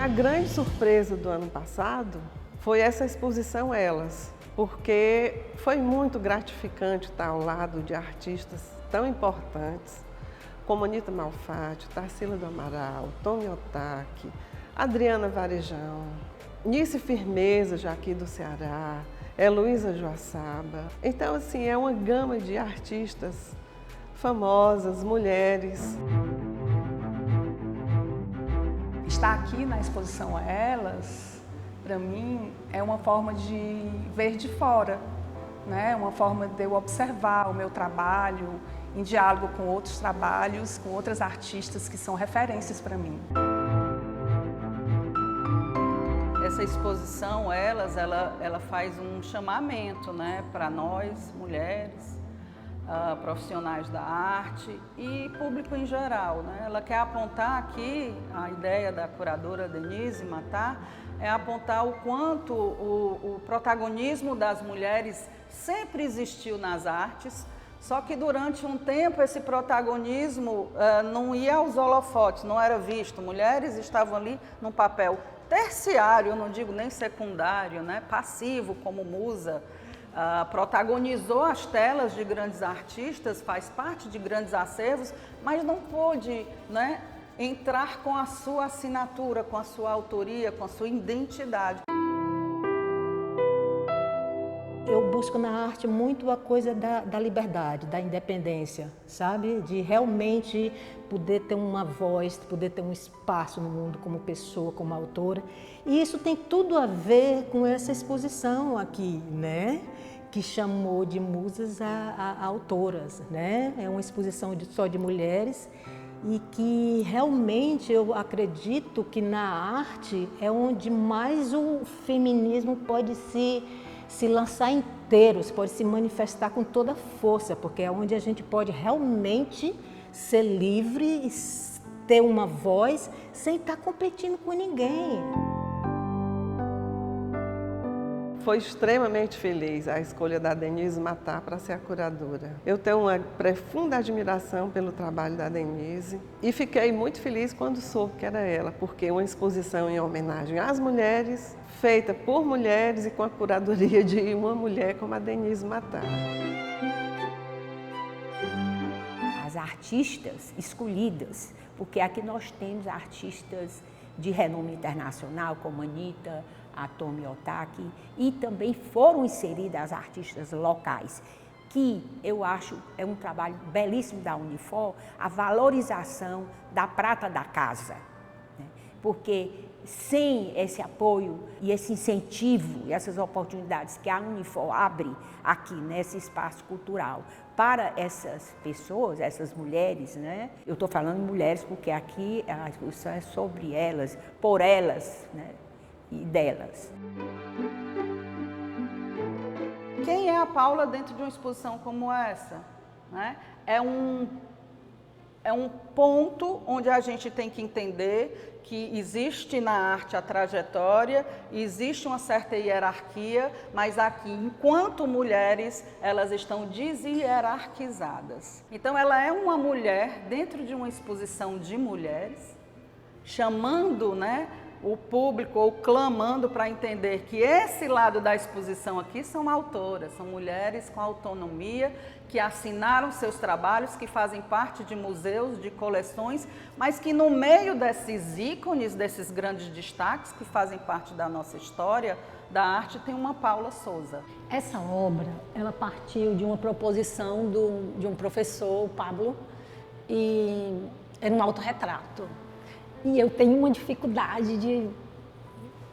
A grande surpresa do ano passado foi essa exposição Elas, porque foi muito gratificante estar ao lado de artistas tão importantes como Anita Malfatti, Tarsila do Amaral, Tomi Otaki, Adriana Varejão, Nice Firmeza, já aqui do Ceará, Heloísa Joaçaba. Então, assim, é uma gama de artistas famosas, mulheres. Estar aqui na exposição Elas, para mim, é uma forma de ver de fora, né? Uma forma de eu observar o meu trabalho em diálogo com outros trabalhos, com outras artistas que são referências para mim. Essa exposição, ela faz um chamamento, né, para nós, mulheres, profissionais da arte e público em geral, né? Ela quer apontar aqui, a ideia da curadora Denise Matar, é apontar o quanto o protagonismo das mulheres sempre existiu nas artes, só que durante um tempo esse protagonismo não ia aos holofotes, não era visto. Mulheres estavam ali num papel terciário, eu não digo nem secundário, né? Passivo, como musa. Protagonizou as telas de grandes artistas, faz parte de grandes acervos, mas não pôde, né, entrar com a sua assinatura, com a sua autoria, com a sua identidade. Eu busco na arte muito a coisa da liberdade, da independência, sabe? De realmente poder ter uma voz, poder ter um espaço no mundo como pessoa, como autora. E isso tem tudo a ver com essa exposição aqui, né? Que chamou de musas a autoras, né? É uma exposição só de mulheres e que realmente eu acredito que na arte é onde mais o feminismo pode se lançar inteiro, pode se manifestar com toda força, porque é onde a gente pode realmente ser livre e ter uma voz sem estar competindo com ninguém. Foi extremamente feliz a escolha da Denise Matar para ser a curadora. Eu tenho uma profunda admiração pelo trabalho da Denise e fiquei muito feliz quando soube que era ela, porque uma exposição em homenagem às mulheres, feita por mulheres e com a curadoria de uma mulher como a Denise Matar. As artistas escolhidas, porque aqui nós temos artistas de renome internacional, como a Anita, a Tomi Otaki, e também foram inseridas as artistas locais, que eu acho é um trabalho belíssimo da Unifor, a valorização da prata da casa, né? Porque sem esse apoio e esse incentivo e essas oportunidades que a Unifor abre aqui nesse espaço cultural para essas pessoas, essas mulheres, né? Eu estou falando mulheres porque aqui a exposição é sobre elas, por elas, né? E delas. Quem é a Paula dentro de uma exposição como essa, né? É um ponto onde a gente tem que entender que existe na arte a trajetória, existe uma certa hierarquia, mas aqui, enquanto mulheres, elas estão deshierarquizadas. Então, ela é uma mulher dentro de uma exposição de mulheres, chamando, né, o público ou clamando para entender que esse lado da exposição aqui são autoras, são mulheres com autonomia, que assinaram seus trabalhos, que fazem parte de museus, de coleções, mas que no meio desses ícones, desses grandes destaques que fazem parte da nossa história, da arte, tem uma Paula Souza. Essa obra, ela partiu de uma proposição de um professor, o Pablo, e era um autorretrato. E eu tenho uma dificuldade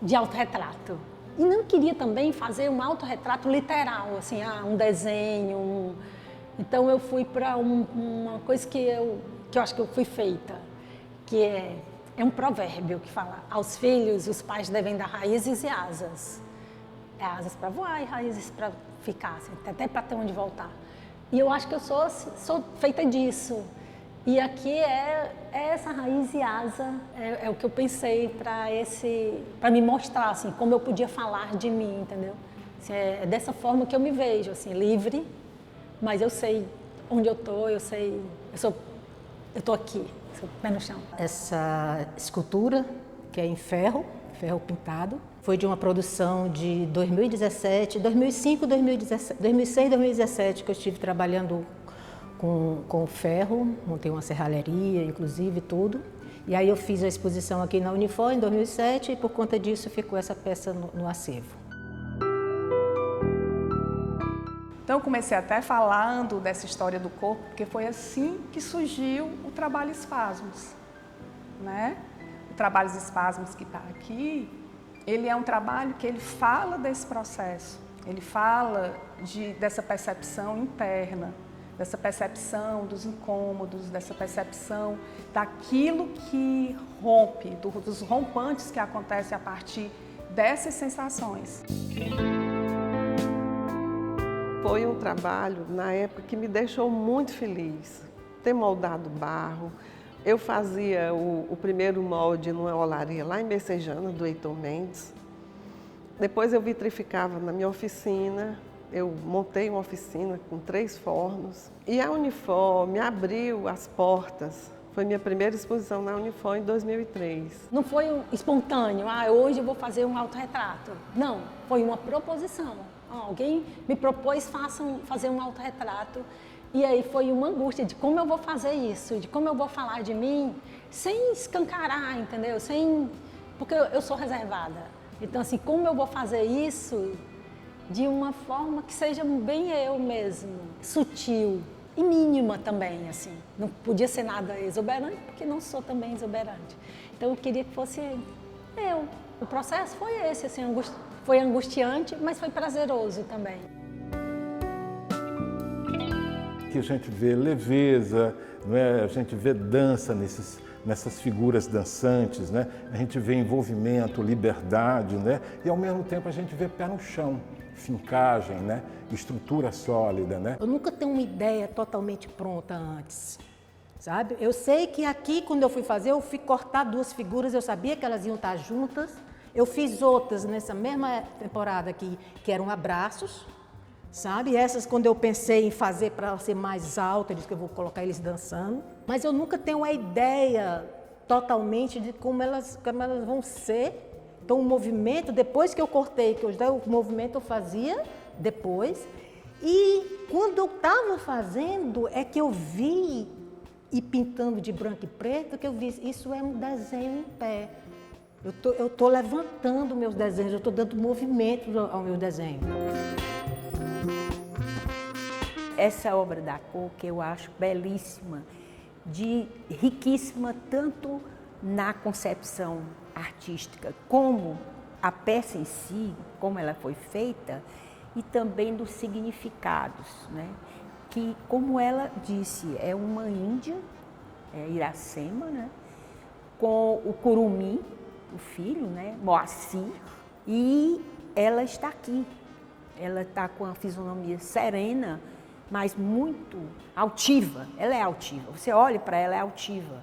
de autorretrato. E não queria também fazer um autorretrato literal, assim, um desenho. Então eu fui para uma coisa que eu acho que eu fui feita, que é um provérbio que fala: aos filhos os pais devem dar raízes e asas. É asas para voar e raízes para ficar, assim, até para ter onde voltar. E eu acho que eu sou feita disso. E aqui é essa raiz e asa, é o que eu pensei para me mostrar, assim, como eu podia falar de mim, entendeu? Assim, é dessa forma que eu me vejo, assim, livre, mas eu sei onde eu tô, eu tô aqui, sou pé no chão. Essa escultura que é em ferro pintado. Foi de uma produção de 2017, 2005, 2017, 2006, 2017 que eu estive trabalhando com ferro, montei uma serralheria, inclusive, tudo. E aí eu fiz a exposição aqui na Unifor em 2007 e por conta disso ficou essa peça no acervo. Então eu comecei até falando dessa história do corpo, porque foi assim que surgiu o Trabalho Espasmos, né? O Trabalho Espasmos que está aqui, ele é um trabalho que ele fala desse processo, ele fala dessa percepção interna, dessa percepção dos incômodos, dessa percepção daquilo que rompe, dos rompantes que acontecem a partir dessas sensações. Foi um trabalho, na época, que me deixou muito feliz. Ter moldado barro. Eu fazia o primeiro molde numa olaria lá em Messejana, do Heitor Mendes. Depois eu vitrificava na minha oficina. Eu montei uma oficina com 3 fornos. E a Unifor me abriu as portas. Foi minha primeira exposição na Unifor em 2003. Não foi espontâneo, hoje eu vou fazer um autorretrato. Não, foi uma proposição. Alguém me propôs fazer um autorretrato e aí foi uma angústia de como eu vou fazer isso, de como eu vou falar de mim sem escancarar, entendeu? Porque eu sou reservada. Então, assim, como eu vou fazer isso de uma forma que seja bem eu mesmo, sutil e mínima também, assim. Não podia ser nada exuberante, porque não sou também exuberante. Então, eu queria que fosse eu. O processo foi esse, assim, foi angustiante, mas foi prazeroso também. Que a gente vê leveza, não é? A gente vê dança nessas figuras dançantes, né? A gente vê envolvimento, liberdade, né? E ao mesmo tempo a gente vê pé no chão, fincagem, né? Estrutura sólida, né? Eu nunca tenho uma ideia totalmente pronta antes, sabe? Eu sei que aqui, quando eu fui fazer, eu fui cortar 2 figuras, eu sabia que elas iam estar juntas. Eu fiz outras nessa mesma temporada aqui, que eram abraços, sabe? Essas, quando eu pensei em fazer para ser mais alta, eu disse que eu vou colocar eles dançando. Mas eu nunca tenho a ideia totalmente de como elas vão ser. Então, o movimento, depois que eu cortei, o movimento eu fazia depois. E quando eu estava fazendo, é que eu vi, e pintando de branco e preto, que eu vi, isso é um desenho em pé. Eu estou levantando meus desenhos, eu estou dando movimento ao meu desenho. Essa obra da cor que eu acho belíssima, riquíssima tanto na concepção artística como a peça em si, como ela foi feita, e também dos significados, né? Que, como ela disse, é uma índia, Iracema, né? Com o curumim, o filho, né, Moacir, e ela está aqui. Ela está com a fisionomia serena, mas muito altiva. Ela é altiva. Você olha para ela, é altiva.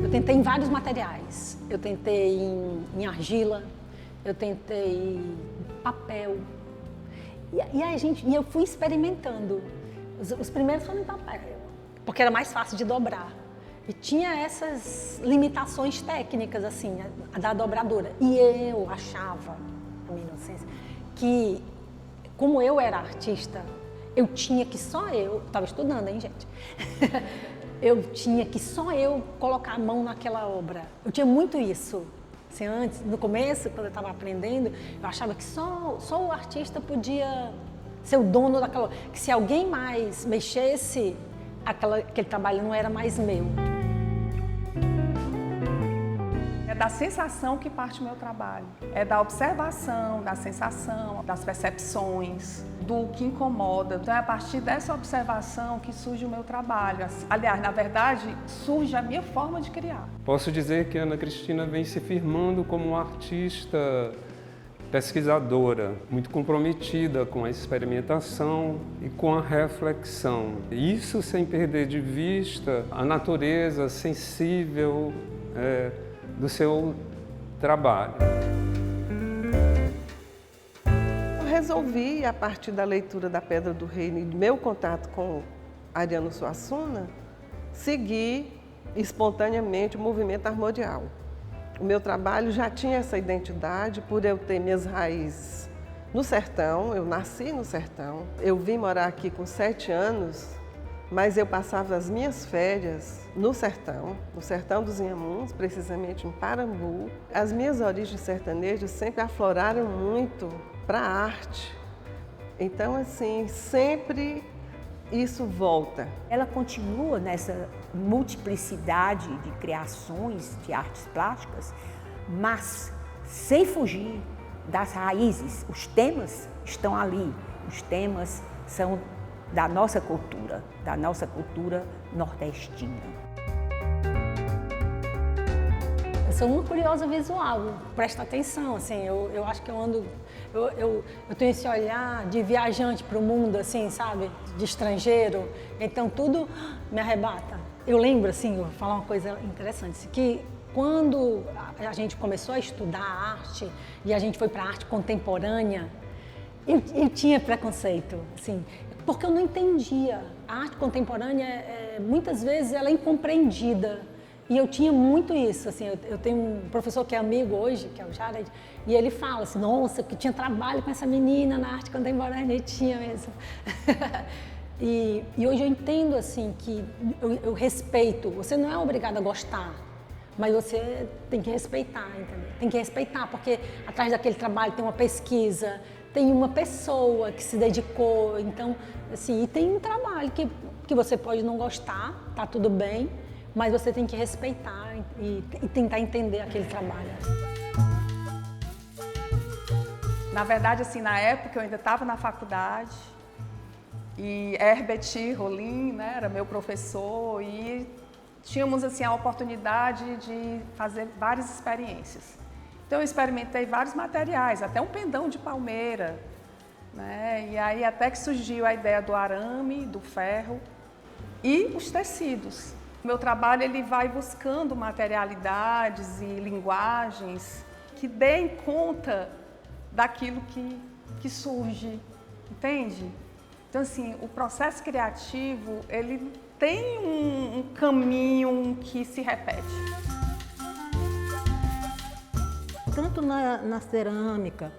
Eu tentei em vários materiais. Eu tentei em argila, eu tentei em papel. E eu fui experimentando. Os primeiros foram em papel, porque era mais fácil de dobrar. E tinha essas limitações técnicas, assim, da dobradura. E eu achava, na minha inocência, que como eu era artista, eu tinha que estava estudando, hein, gente? Eu tinha que só eu colocar a mão naquela obra. Eu tinha muito isso. Assim, antes, no começo, quando eu estava aprendendo, eu achava que só o artista podia ser o dono daquela obra. Que se alguém mais mexesse, aquele trabalho não era mais meu. É da sensação que parte o meu trabalho. É da observação, da sensação, das percepções, do que incomoda. Então é a partir dessa observação que surge o meu trabalho. Aliás, na verdade, surge a minha forma de criar. Posso dizer que a Ana Cristina vem se firmando como uma artista pesquisadora, muito comprometida com a experimentação e com a reflexão. Isso sem perder de vista a natureza sensível do seu trabalho. Eu resolvi, a partir da leitura da Pedra do Reino e do meu contato com Ariano Suassuna, seguir espontaneamente o movimento armorial. O meu trabalho já tinha essa identidade por eu ter minhas raízes no sertão, eu nasci no sertão. Eu vim morar aqui com 7 anos, mas eu passava as minhas férias no sertão dos Inhamuns, precisamente em Parambu. As minhas origens sertanejas sempre afloraram muito para a arte. Então, assim, sempre isso volta. Ela continua nessa multiplicidade de criações de artes plásticas, mas sem fugir das raízes. Os temas estão ali, os temas são da nossa cultura nordestina. Eu sou uma curiosa visual, presta atenção, assim, eu acho que eu tenho esse olhar de viajante para o mundo, assim, sabe, de estrangeiro, então tudo me arrebata. Eu lembro, assim, vou falar uma coisa interessante, que quando a gente começou a estudar arte e a gente foi para a arte contemporânea, eu tinha preconceito, assim, porque eu não entendia. A arte contemporânea, muitas vezes, ela é incompreendida. E eu tinha muito isso, assim, eu tenho um professor que é amigo hoje, que é o Jared, e ele fala assim, nossa, que tinha trabalho com essa menina na arte contemporânea, e tinha mesmo. E hoje eu entendo, assim, que eu respeito, você não é obrigado a gostar, mas você tem que respeitar, entendeu? Tem que respeitar, porque atrás daquele trabalho tem uma pesquisa, tem uma pessoa que se dedicou, então, assim, e tem um trabalho que você pode não gostar, tá tudo bem, mas você tem que respeitar e tentar entender aquele trabalho. Na verdade, assim, na época eu ainda estava na faculdade e Herbert Rollin, né, era meu professor e tínhamos assim a oportunidade de fazer várias experiências. Então eu experimentei vários materiais, até um pendão de palmeira, né? E aí até que surgiu a ideia do arame, do ferro e os tecidos. O meu trabalho ele vai buscando materialidades e linguagens que deem conta daquilo que surge, entende? Então assim, o processo criativo ele tem um caminho que se repete. Tanto na cerâmica,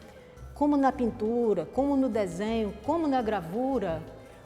como na pintura, como no desenho, como na gravura,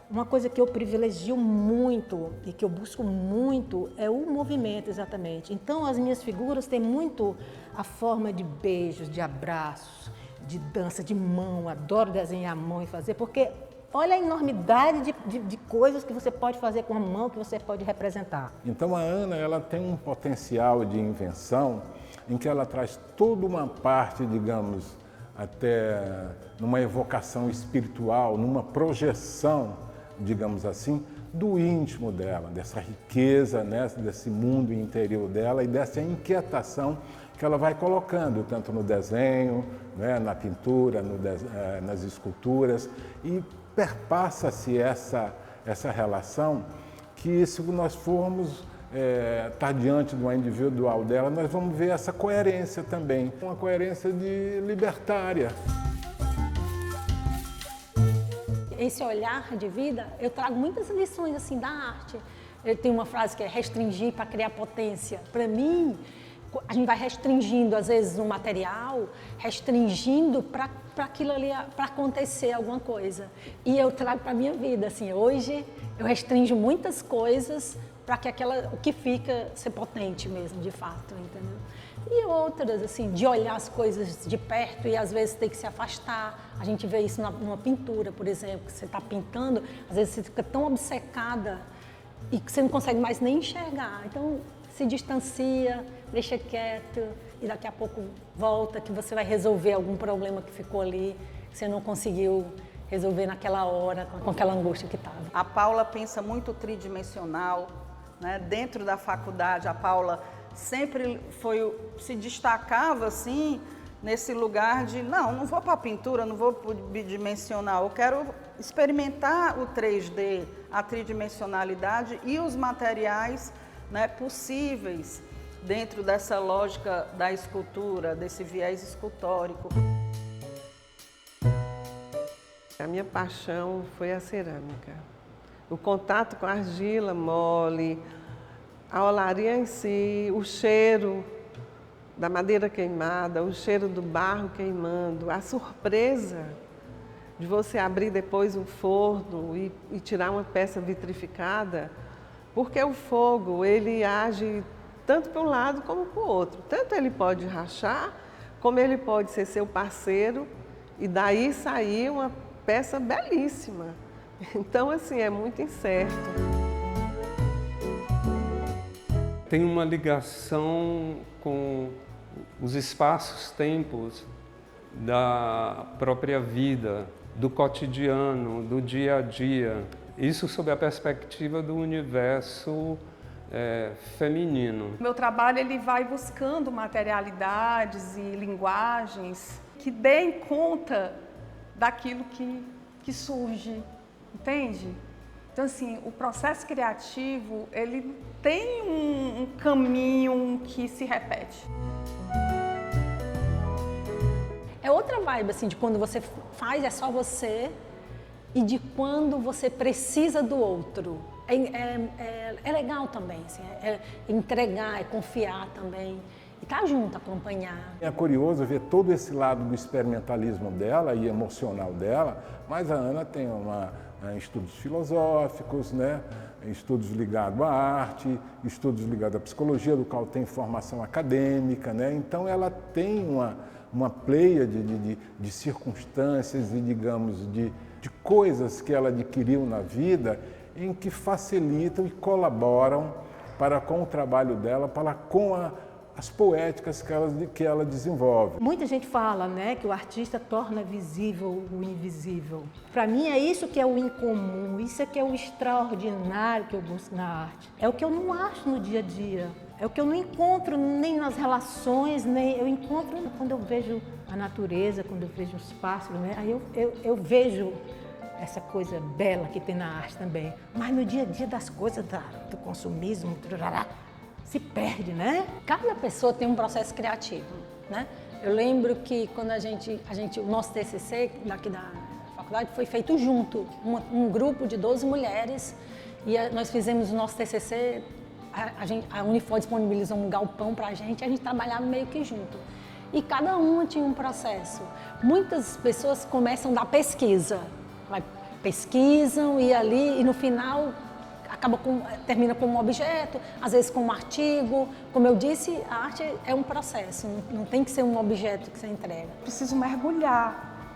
uma coisa que eu privilegio muito e que eu busco muito é o movimento, exatamente. Então, as minhas figuras têm muito a forma de beijos, de abraços, de dança de mão. Adoro desenhar a mão e fazer, porque olha a enormidade de coisas que você pode fazer com a mão, que você pode representar. Então, a Ana ela tem um potencial de invenção em que ela traz toda uma parte, digamos, até numa evocação espiritual, numa projeção, digamos assim, do íntimo dela, dessa riqueza, né, desse mundo interior dela e dessa inquietação que ela vai colocando, tanto no desenho, né, na pintura, nas esculturas, e perpassa-se essa relação que, se nós formos estar diante de uma individual dela, nós vamos ver essa coerência também, uma coerência de libertária. Esse olhar de vida, eu trago muitas lições assim da arte. Eu tenho uma frase que é restringir para criar potência. Para mim, a gente vai restringindo às vezes um material, restringindo para aquilo ali, para acontecer alguma coisa. E eu trago para a minha vida, assim, hoje eu restringo muitas coisas para que o que fica ser potente mesmo, de fato, entendeu? E outras, assim, de olhar as coisas de perto e às vezes ter que se afastar. A gente vê isso numa pintura, por exemplo, que você está pintando, às vezes você fica tão obcecada e que você não consegue mais nem enxergar. Então, se distancia, deixa quieto e daqui a pouco volta que você vai resolver algum problema que ficou ali, que você não conseguiu resolver naquela hora, com aquela angústia que estava. A Paula pensa muito tridimensional, né? Dentro da faculdade, a Paula sempre se destacava assim, nesse lugar de, não vou para a pintura, não vou para o bidimensional, eu quero experimentar o 3D, a tridimensionalidade e os materiais, né, possíveis dentro dessa lógica da escultura, desse viés escultórico. A minha paixão foi a cerâmica. O contato com a argila mole, A olaria em si, o cheiro da madeira queimada, o cheiro do barro queimando, a surpresa de você abrir depois um forno e tirar uma peça vitrificada, porque o fogo, ele age tanto para um lado como para o outro. Tanto ele pode rachar, como ele pode ser seu parceiro e daí sair uma peça belíssima. Então, assim, é muito incerto. Tem uma ligação com os espaços-tempos da própria vida, do cotidiano, do dia a dia. Isso sob a perspectiva do universo feminino. Meu trabalho ele vai buscando materialidades e linguagens que deem conta daquilo que surge, entende? Então, assim, o processo criativo, ele tem um caminho que se repete. É outra vibe, assim, de quando você faz, é só você, e de quando você precisa do outro. É legal também, assim, é entregar, é confiar também, e estar junto, acompanhar. É curioso ver todo esse lado do experimentalismo dela e emocional dela, mas a Ana tem estudos filosóficos, né? Estudos ligados à arte, estudos ligados à psicologia, do qual tem formação acadêmica, né? Então ela tem uma pleia de circunstâncias e, digamos, de coisas que ela adquiriu na vida em que facilitam e colaboram para com o trabalho dela, para com as poéticas que ela desenvolve. Muita gente fala, né, que o artista torna visível o invisível. Para mim é isso que é o incomum, isso é que é o extraordinário que eu busco na arte. É o que eu não acho no dia a dia, é o que eu não encontro nem nas relações, nem eu encontro quando eu vejo a natureza, quando eu vejo os pássaros, né? Aí eu vejo essa coisa bela que tem na arte também. Mas no dia a dia das coisas, do consumismo, se perde, né? Cada pessoa tem um processo criativo, né? Eu lembro que quando o nosso TCC daqui da faculdade foi feito junto, um grupo de 12 mulheres, e nós fizemos o nosso TCC, a Unifor disponibilizou um galpão pra gente, e a gente trabalhava meio que junto. E cada uma tinha um processo. Muitas pessoas começam da pesquisa, pesquisam e no final termina com um objeto, às vezes com um artigo. Como eu disse, a arte é um processo, não tem que ser um objeto que você entrega. Eu preciso mergulhar,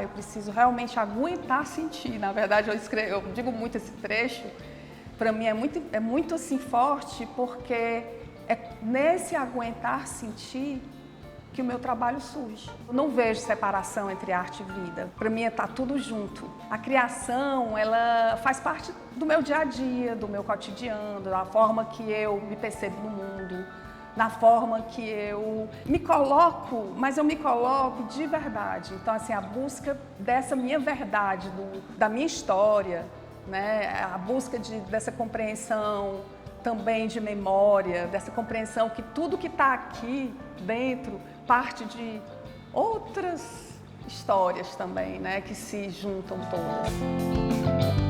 eu preciso realmente aguentar sentir. Na verdade, eu digo muito esse trecho, para mim é muito assim forte, porque é nesse aguentar sentir que o meu trabalho surge. Eu não vejo separação entre arte e vida. Para mim está tudo junto. A criação, ela faz parte do meu dia a dia, do meu cotidiano, da forma que eu me percebo no mundo, na forma que eu me coloco, mas eu me coloco de verdade. Então, assim, a busca dessa minha verdade, da minha história, né? A busca dessa compreensão também de memória, dessa compreensão que tudo que está aqui dentro parte de outras histórias também, né, que se juntam todas.